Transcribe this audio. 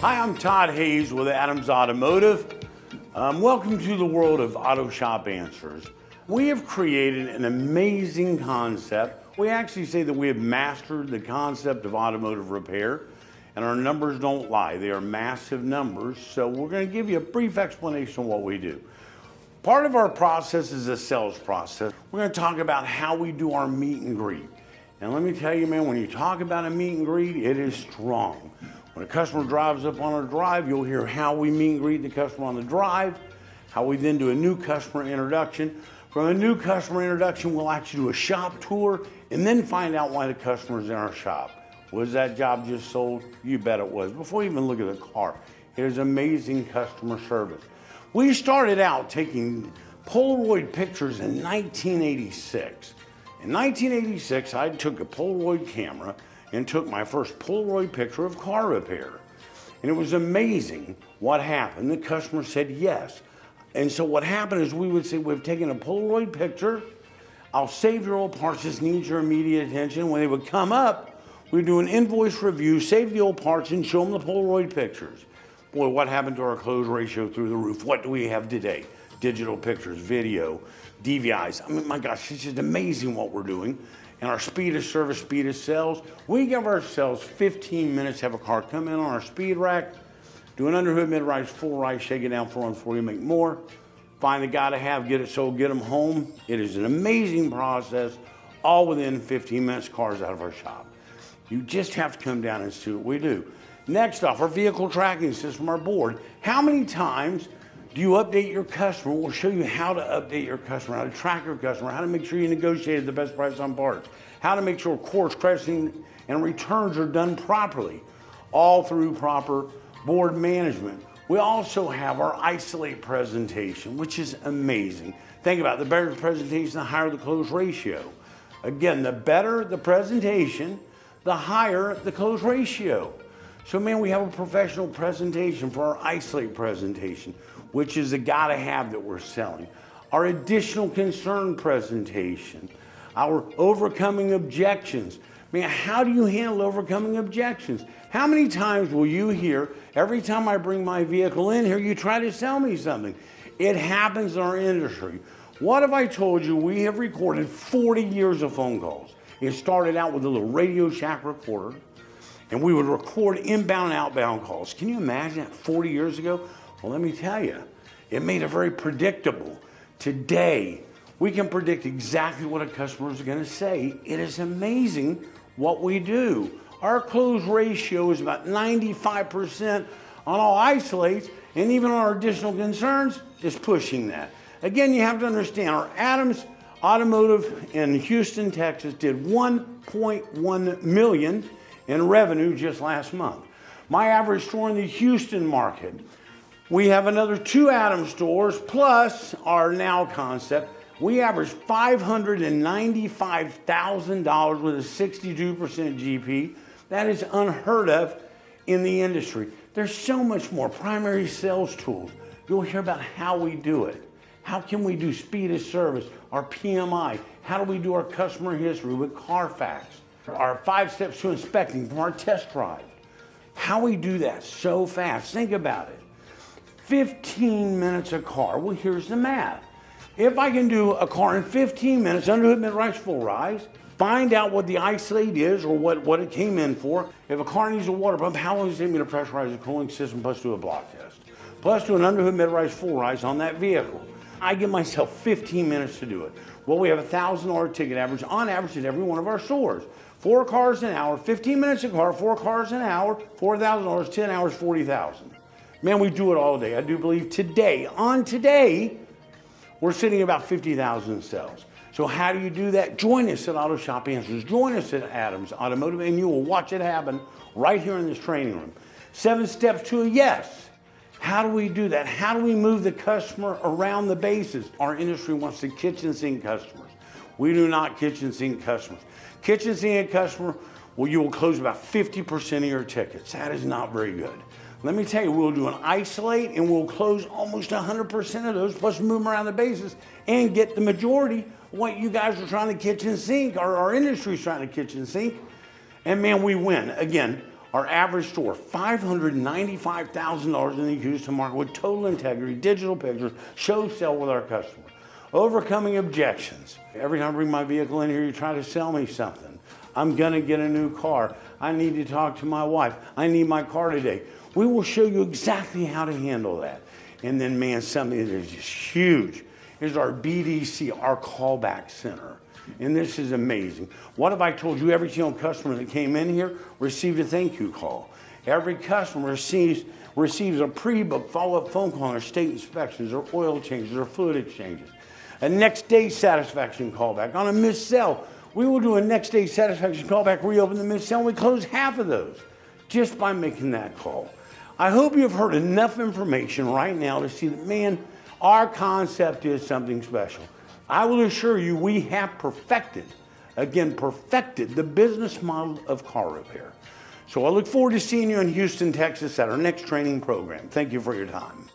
Hi, I'm Todd Hayes with Adams Automotive. Welcome to the world of Auto Shop Answers. We have created an amazing concept. We actually say that we have mastered the concept of automotive repair, and our numbers don't lie. They are massive numbers, so we're going to give you a brief explanation of what we do. Part of our process is a sales process. We're going to talk about how we do our meet and greet. And let me tell you, man, when you talk about a meet and greet, it is strong. When a customer drives up on our drive, you'll hear how we meet and greet the customer on the drive, how we then do a new customer introduction. From a new customer introduction, we'll actually do a shop tour and then find out why the customer's in our shop. Was that job just sold? You bet it was. Before you even look at the car, it is amazing customer service. We started out taking Polaroid pictures in 1986. In 1986, I took a Polaroid camera and took my first Polaroid picture of car repair. And it was amazing what happened. The customer said yes. And so what happened is we would say, we've taken a Polaroid picture, I'll save your old parts, this needs your immediate attention. When they would come up, we'd do an invoice review, save the old parts, and show them the Polaroid pictures. Boy, what happened to our close ratio through the roof? What do we have today? Digital pictures, video, DVIs. I mean, my gosh, it's just amazing what we're doing. And our speed of service, speed of sales, we give ourselves 15 minutes to have a car come in on our speed rack, do an underhood, mid-rise, full rise, shake it down 4 on 4, you make more. Find the guy to have, get it sold, get them home. It is an amazing process, all within 15 minutes, cars out of our shop. You just have to come down and see what we do. Next off, our vehicle tracking system, our board. How many times do you update your customer? We'll show you how to update your customer, how to track your customer, how to make sure you negotiated the best price on parts, how to make sure course, crediting, and returns are done properly, all through proper board management. We also have our isolate presentation, which is amazing. Think about it, the better the presentation, the higher the close ratio. Again, the better the presentation, the higher the close ratio. So man, we have a professional presentation for our isolate presentation, which is the gotta have that we're selling. Our additional concern presentation, our overcoming objections. Man, how do you handle overcoming objections? How many times will you hear, every time I bring my vehicle in here, you try to sell me something? It happens in our industry. What if I told you we have recorded 40 years of phone calls? It started out with a little Radio Shack recorder, and we would record inbound and outbound calls. Can you imagine that 40 years ago? Well, let me tell you, it made it very predictable. Today, we can predict exactly what a customer is going to say. It is amazing what we do. Our close ratio is about 95% on all isolates, and even on our additional concerns is pushing that. Again, you have to understand, our Adams Automotive in Houston, Texas did $1.1 million in revenue just last month. My average store in the Houston market, we have another 2 Adams stores plus our Now concept. We average $595,000 with a 62% GP. That is unheard of in the industry. There's so much more. Primary sales tools. You'll hear about how we do it. How can we do speed of service, our PMI? How do we do our customer history with Carfax? Our 5 steps to inspecting from our test drive. How we do that so fast. Think about it. 15 minutes a car. Well, here's the math. If I can do a car in 15 minutes, underhood, mid-rise, full rise, find out what the isolate is or what it came in for. If a car needs a water pump, how long does it take me to pressurize the cooling system plus do a block test? Plus do an underhood, mid-rise, full rise on that vehicle. I give myself 15 minutes to do it. Well, we have a $1,000 ticket average on average at every one of our stores. 4 cars an hour, 15 minutes a car, 4 cars an hour, $4,000, 10 hours, $40,000. Man, we do it all day. I do believe today, we're sitting at about 50,000 sales. So how do you do that? Join us at Auto Shop Answers. Join us at Adams Automotive, and you will watch it happen right here in this training room. 7 steps to a yes. How do we do that? How do we move the customer around the bases? Our industry wants the kitchen sink customers. We do not kitchen sink customers. Kitchen sink customer, well, you will close about 50% of your tickets. That is not very good. Let me tell you, we'll do an isolate and we'll close almost 100% of those, plus move them around the bases and get the majority of what you guys are trying to kitchen sink, or our industry's trying to kitchen sink. And man, we win. Again, Our average store, $595,000 in the Houston market with total integrity, digital pictures, show sell with our customer. Overcoming objections. Every time I bring my vehicle in here, you try to sell me something. I'm gonna get a new car. I need to talk to my wife. I need my car today. We will show you exactly how to handle that. And then, man, something that is just huge is our BDC, our callback center. And this is amazing. What if I told you every single customer that came in here received a thank you call? Every customer receives a pre-booked follow-up phone call on their state inspections or oil changes or fluid exchanges. A next day satisfaction callback. On a missed sale, we will do a next day satisfaction callback, reopen the missed sale, and we close half of those just by making that call. I hope you've heard enough information right now to see that, man, our concept is something special. I will assure you we have perfected the business model of car repair. So I look forward to seeing you in Houston, Texas at our next training program. Thank you for your time.